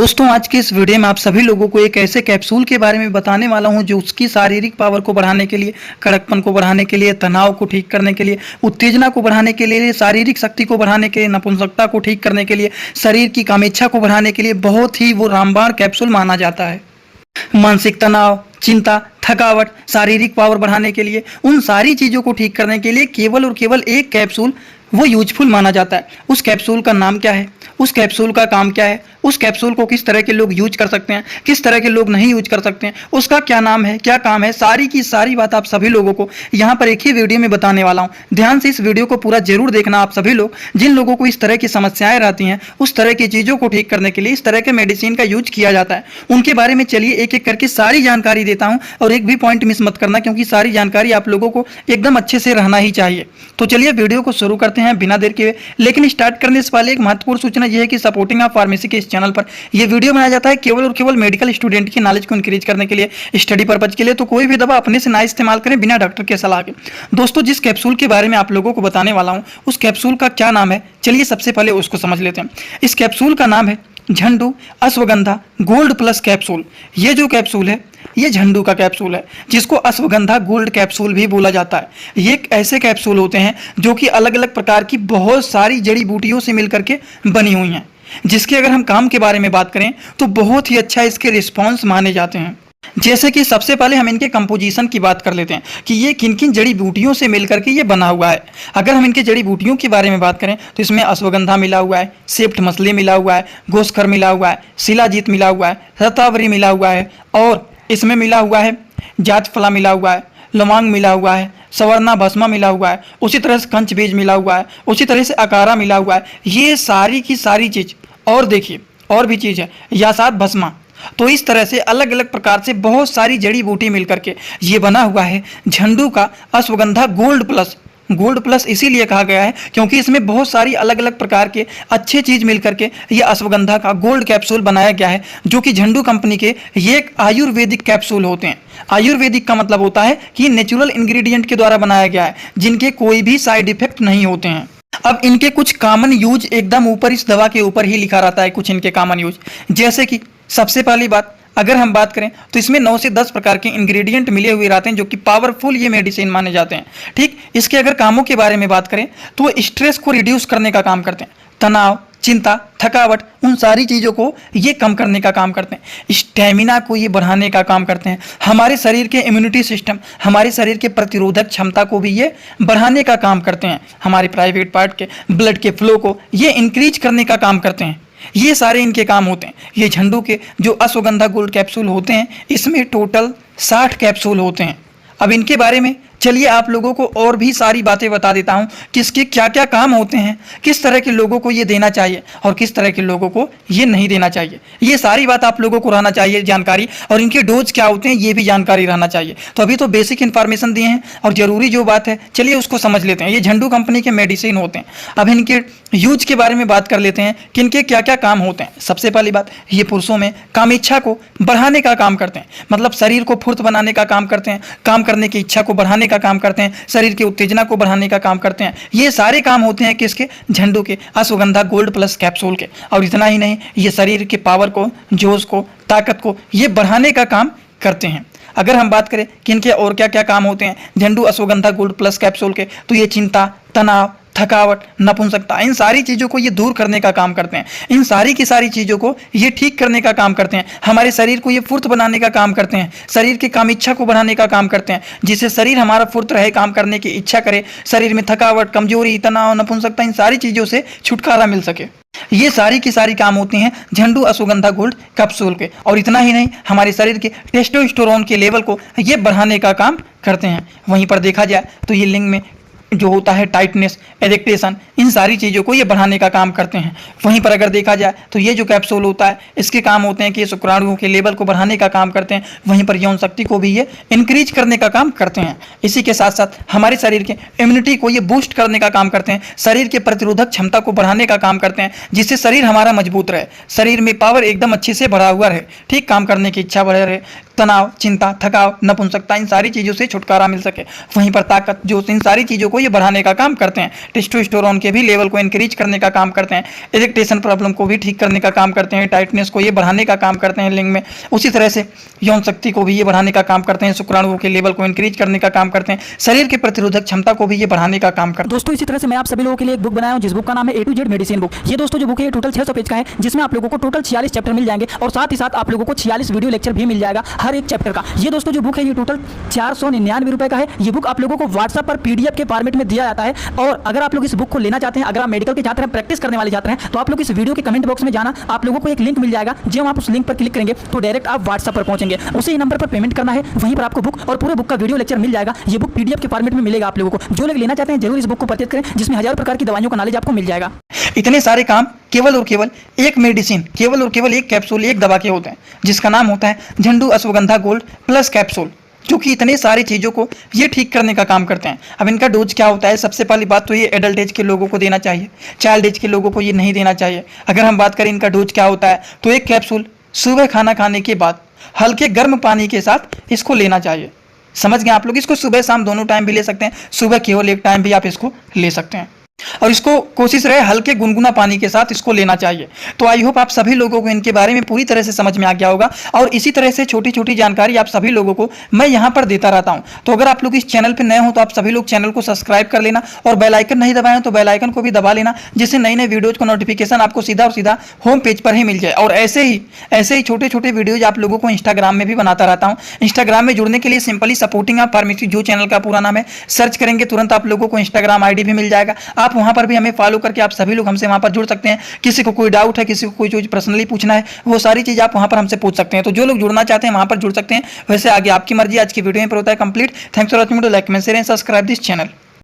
दोस्तों आज के इस वीडियो में आप सभी लोगों को एक ऐसे कैप्सूल के बारे में बताने वाला हूं जो उसकी शारीरिक पावर को बढ़ाने के लिए, कड़कपन को बढ़ाने के लिए, तनाव को ठीक करने के लिए, उत्तेजना को बढ़ाने के लिए, शारीरिक शक्ति को बढ़ाने के लिए, नपुंसकता को ठीक करने के लिए, शरीर की कामेच्छा को बढ़ाने के लिए बहुत ही वो रामबाण कैप्सूल माना जाता है। मानसिक तनाव, चिंता, थकावट, शारीरिक पावर बढ़ाने के लिए, उन सारी चीज़ों को ठीक करने के लिए केवल और केवल एक कैप्सूल वो यूजफुल माना जाता है। उस कैप्सूल का नाम क्या है, उस कैप्सूल का काम क्या है, उस कैप्सूल को किस तरह के लोग यूज कर सकते हैं, किस तरह के लोग नहीं यूज कर सकते हैं, उसका क्या नाम है, क्या काम है, सारी की सारी बात आप सभी लोगों को यहाँ पर एक ही वीडियो में बताने वाला हूँ। ध्यान से इस वीडियो को पूरा जरूर देखना आप सभी लोग। जिन लोगों को इस तरह की समस्याएं रहती हैं, उस तरह की चीज़ों को ठीक करने के लिए इस तरह के मेडिसिन का यूज किया जाता है, उनके बारे में चलिए एक एक करके सारी जानकारी देता हूँ। और एक भी पॉइंट मिस मत करना, क्योंकि सारी जानकारी आप लोगों को एकदम अच्छे से रहना ही चाहिए। तो चलिए वीडियो को शुरू करते हैं बिना देर के। लेकिन स्टार्ट करने से पहले एक महत्वपूर्ण सूचना यह है कि सपोर्टिंग ऑफ फार्मेसी के इस चैनल पर यह वीडियो बनाया जाता है केवल और केवल मेडिकल स्टूडेंट की नॉलेज को इंक्रीज करने के लिए, स्टडी पर्पज के लिए। तो कोई भी दवा अपने से ना इस्तेमाल करें बिना डॉक्टर के सलाह के। दोस्तों जिस कैप्सूल के बारे में आप लोगों को बताने वाला हूं, उस कैप्सूल का क्या नाम है, चलिए सबसे पहले उसको समझ लेते हैं। इस कैप्सूल का नाम है झंडू अश्वगंधा गोल्ड प्लस कैप्सूल। ये जो कैप्सूल है ये झंडू का कैप्सूल है, जिसको अश्वगंधा गोल्ड कैप्सूल भी बोला जाता है। ये एक ऐसे कैप्सूल होते हैं जो कि अलग अलग प्रकार की बहुत सारी जड़ी बूटियों से मिलकर के बनी हुई हैं, जिसके अगर हम काम के बारे में बात करें तो बहुत ही अच्छा इसके रिस्पॉन्स माने जाते हैं। जैसे कि सबसे पहले हम इनके कंपोजिशन की बात कर लेते हैं कि ये किन किन जड़ी बूटियों से मिलकर के ये बना हुआ है। अगर हम इनके जड़ी बूटियों के बारे में बात करें तो इसमें अश्वगंधा मिला हुआ है, सेप्ट मसले मिला हुआ है, गोस्कर मिला हुआ है, शिलाजीत मिला हुआ है, रतावरी मिला हुआ है, और इसमें मिला हुआ है जातफला मिला हुआ है, लौंग मिला हुआ है, सवर्णा भस्मा मिला हुआ है, उसी तरह से कंच बीज मिला हुआ है, उसी तरह से अकारा मिला हुआ है। ये सारी की सारी चीज़, और देखिए और भी चीज़ है यासात भस्मा। तो इस तरह से अलग अलग प्रकार से बहुत सारी जड़ी बूटी मिलकर के ये बना हुआ है झंडू का ashwagandha gold plus. Gold plus इसीलिए कहा गया है क्योंकि इसमें बहुत सारी अलग अलग प्रकार के अच्छे चीज़ मिलकर के ये अश्वगंधा का गोल्ड कैप्सूल बनाया गया है, जो कि झंडू कंपनी के ये एक आयुर्वेदिक कैप्सूल होते हैं। आयुर्वेदिक का मतलब होता है कि नेचुरल इंग्रेडिएंट के द्वारा बनाया गया है, जिनके कोई भी साइड इफेक्ट नहीं होते हैं। अब इनके कुछ कॉमन यूज एकदम ऊपर इस दवा के ऊपर ही लिखा रहता है, कुछ इनके कॉमन यूज। जैसे कि सबसे पहली बात अगर हम बात करें तो इसमें 9 से 10 प्रकार के इंग्रेडिएंट मिले हुए रहते हैं, जो कि पावरफुल ये मेडिसिन माने जाते हैं। ठीक, इसके अगर कामों के बारे में बात करें तो वो स्ट्रेस को रिड्यूस करने का काम करते हैं, तनाव, चिंता, थकावट, उन सारी चीज़ों को ये कम करने का काम करते हैं, स्टेमिना को ये बढ़ाने का काम करते हैं, हमारे शरीर के इम्यूनिटी सिस्टम, हमारे शरीर के प्रतिरोधक क्षमता को भी ये बढ़ाने का काम करते हैं, हमारे प्राइवेट पार्ट के ब्लड के फ्लो को ये इंक्रीज करने का काम करते हैं। ये सारे इनके काम होते हैं। ये झंडू के जो अश्वगंधा गोल्ड कैप्सूल होते हैं, इसमें टोटल 60 कैप्सूल होते हैं। अब इनके बारे में चलिए आप लोगों को और भी सारी बातें बता देता हूँ, किसके क्या क्या काम होते हैं, किस तरह के लोगों को ये देना चाहिए और किस तरह के लोगों को ये नहीं देना चाहिए। ये सारी बात आप लोगों को रहना चाहिए जानकारी, और इनके डोज क्या होते हैं ये भी जानकारी रहना चाहिए। तो अभी तो बेसिक इन्फॉर्मेशन दिए हैं, और ज़रूरी जो बात है चलिए उसको समझ लेते हैं। ये झंडू कंपनी के मेडिसिन होते हैं। अब इनके यूज के बारे में बात कर लेते हैं कि इनके क्या क्या काम होते हैं। सबसे पहली बात, ये पुरुषों में कामेच्छा को बढ़ाने का काम करते हैं, मतलब शरीर को फुर्त बनाने का काम करते हैं, काम करने की इच्छा को बढ़ाने का काम करते हैं, शरीर की उत्तेजना को बढ़ाने का काम करते हैं। ये सारे काम होते हैं किसके, झंडू के अश्वगंधा गोल्ड प्लस कैप्सूल के। और इतना ही नहीं, ये शरीर के पावर को, जोश को, ताकत को ये बढ़ाने का काम करते हैं। अगर हम बात करें कि इनके और क्या क्या काम होते हैं झंडू अश्वगंधा गोल्ड प्लस कैप्सूल के, तो ये चिंता, तनाव, थकावट, नपुंसकता, इन सारी चीज़ों को ये दूर करने का काम करते हैं। इन सारी की सारी चीज़ों को ये ठीक करने का काम करते हैं। हमारे शरीर को ये फुर्त बनाने का काम करते हैं, शरीर की कामेच्छा को बढ़ाने का काम करते हैं, जिससे शरीर हमारा फुर्त रहे, काम करने की इच्छा करे, शरीर में थकावट, कमजोरी, तनाव, नपुंसकता, इन सारी चीज़ों से छुटकारा मिल सके। ये सारी की सारी काम होते हैं झंडू अश्वगंधा गोल्ड कैप्सूल के। और इतना ही नहीं, हमारे शरीर के टेस्टोस्टेरोन के लेवल को ये बढ़ाने का काम करते हैं। वहीं पर देखा जाए तो ये लिंग में जो होता है टाइटनेस, एरेक्टेशन, इन सारी चीज़ों को ये बढ़ाने का काम करते हैं। वहीं पर अगर देखा जाए तो ये जो कैप्सूल होता है इसके काम होते हैं कि ये शुक्राणुओं के लेवल को बढ़ाने का काम करते हैं, वहीं पर यौन शक्ति को भी ये इंक्रीज करने का काम करते हैं। इसी के साथ साथ हमारे शरीर के इम्यूनिटी को ये बूस्ट करने का काम करते हैं, शरीर के प्रतिरोधक क्षमता को बढ़ाने का काम करते हैं, जिससे शरीर हमारा मजबूत रहे, शरीर में पावर एकदम अच्छे से बढ़ा हुआ रहे, ठीक, काम करने की इच्छा बढ़े रहे, तनाव, चिंता, थकाव, नपुंसकता, इन सारी चीज़ों से छुटकारा मिल सके। वहीं पर ताकत, जो इन सारी चीज़ों को ये बढ़ाने का काम करते हैं। टेस्टोस्टेरोन के भी लेवल को इंक्रीज करने का काम करते हैं। इरिटेशन प्रॉब्लम को भी ठीक करने का काम करते हैं। टाइटनेस को ये बढ़ाने का काम करते हैं लिंग में। उसी तरह से यौन शक्ति को भी ये बढ़ाने का काम करते हैं। शुक्राणुओं के लेवल को इंक्रीज करने का काम करते हैं। शरीर की प्रतिरोधक क्षमता को भी ये बढ़ाने का काम करते हैं। दोस्तों इसी तरह से मैं आप सभी लोगों के लिए एक बुक बनाया हूं, जिस बुक का नाम है A to Z medicine book. ये दोस्तों जो बुक है ये टोटल 600 पेज का है, जिसमें आप लोगों को टोटल 46 चैप्टर मिल जाएंगे और साथ ही साथ आप लोगों को 46 वीडियो लेक्चर भी मिल जाएगा हर एक चैप्टर का। ये दोस्तों जो बुक है ये टोटल 499 रुपए का है। ये बुक आप लोगों को व्हाट्सएप पर PDF के फॉर्मेट में दिया जाता है। और अगर आप लोग इस बुक को लेना चाहते हैं, अगर आप मेडिकल के छात्र हैं, प्रैक्टिस करने वाले छात्र हैं, तो आप लोग इस वीडियो के कमेंट बॉक्स में जाना, आप लोगों को एक लिंक मिल जाएगा। जब आप उस लिंक पर क्लिक करेंगे तो डायरेक्ट आप व्हाट्सएप पर पहुंचेंगे। उसी नंबर पर पेमेंट करना है, वहीं पर आपको बुक और पूरे बुक का वीडियो लेक्चर मिल जाएगा। ये बुक PDF के फॉर्मेट में मिलेगा आप लोगों को। जो लोग लेना चाहते हैं जरूर इस बुक को परचेज करें, जिसमें हजारों प्रकार की दवाइयों का नॉलेज आपको मिल जाएगा। इतने सारे काम केवल और केवल एक मेडिसिन, केवल और केवल एक कैप्सूल, एक दवा के होते हैं, जिसका नाम होता है झंडू अश्वगंधा गोल्ड प्लस कैप्सूल, जो कि इतने सारी चीज़ों को ये ठीक करने का काम करते हैं। अब इनका डोज क्या होता है? सबसे पहली बात तो ये एडल्ट एज के लोगों को देना चाहिए, चाइल्ड एज के लोगों को ये नहीं देना चाहिए। अगर हम बात करें इनका डोज क्या होता है, तो एक कैप्सूल सुबह खाना खाने के बाद हल्के गर्म पानी के साथ इसको लेना चाहिए। समझ गए आप लोग? इसको सुबह शाम दोनों टाइम भी ले सकते हैं, सुबह केवल एक टाइम भी आप इसको ले सकते हैं। और इसको कोशिश रहे हल्के गुनगुना पानी के साथ इसको लेना चाहिए। तो आई होप आप सभी लोगों को इनके बारे में पूरी तरह से समझ में आ गया होगा। और इसी तरह से छोटी छोटी जानकारी आप सभी लोगों को मैं यहाँ पर देता रहता हूँ। तो अगर आप लोग इस चैनल पर नए हो तो आप सभी लोग चैनल को सब्सक्राइब कर लेना, और बेल आइकन नहीं दबाएं तो बेल आइकन को भी दबा लेना, जिससे नई नई वीडियोज का नोटिफिकेशन आपको सीधा और सीधा होम पेज पर ही मिल जाए। और ऐसे ही छोटे छोटे वीडियोज आप लोगों को इंस्टाग्राम में भी बनाता रहता हूँ। इंस्टाग्राम में जुड़ने के लिए सिंपली सपोर्टिंग आप फार्मेसी जो चैनल का पूरा नाम है सर्च करेंगे, तुरंत आप लोगों को इंस्टाग्राम ID भी मिल जाएगा। आप वहाँ पर भी हमें फॉलो करके आप सभी लोग हमसे वहां पर जुड़ सकते हैं। किसी को कोई डाउट है, किसी को कोई चीज पर्सनली पूछना है, वो सारी चीज आप वहां पर हमसे पूछ सकते हैं। तो जो लोग जुड़ना चाहते हैं वहां पर जुड़ सकते हैं। वैसे आगे आपकी मर्जी। आज की वीडियो में पर होता है complete. Thanks for watching. Like, comment, share and subscribe this channel.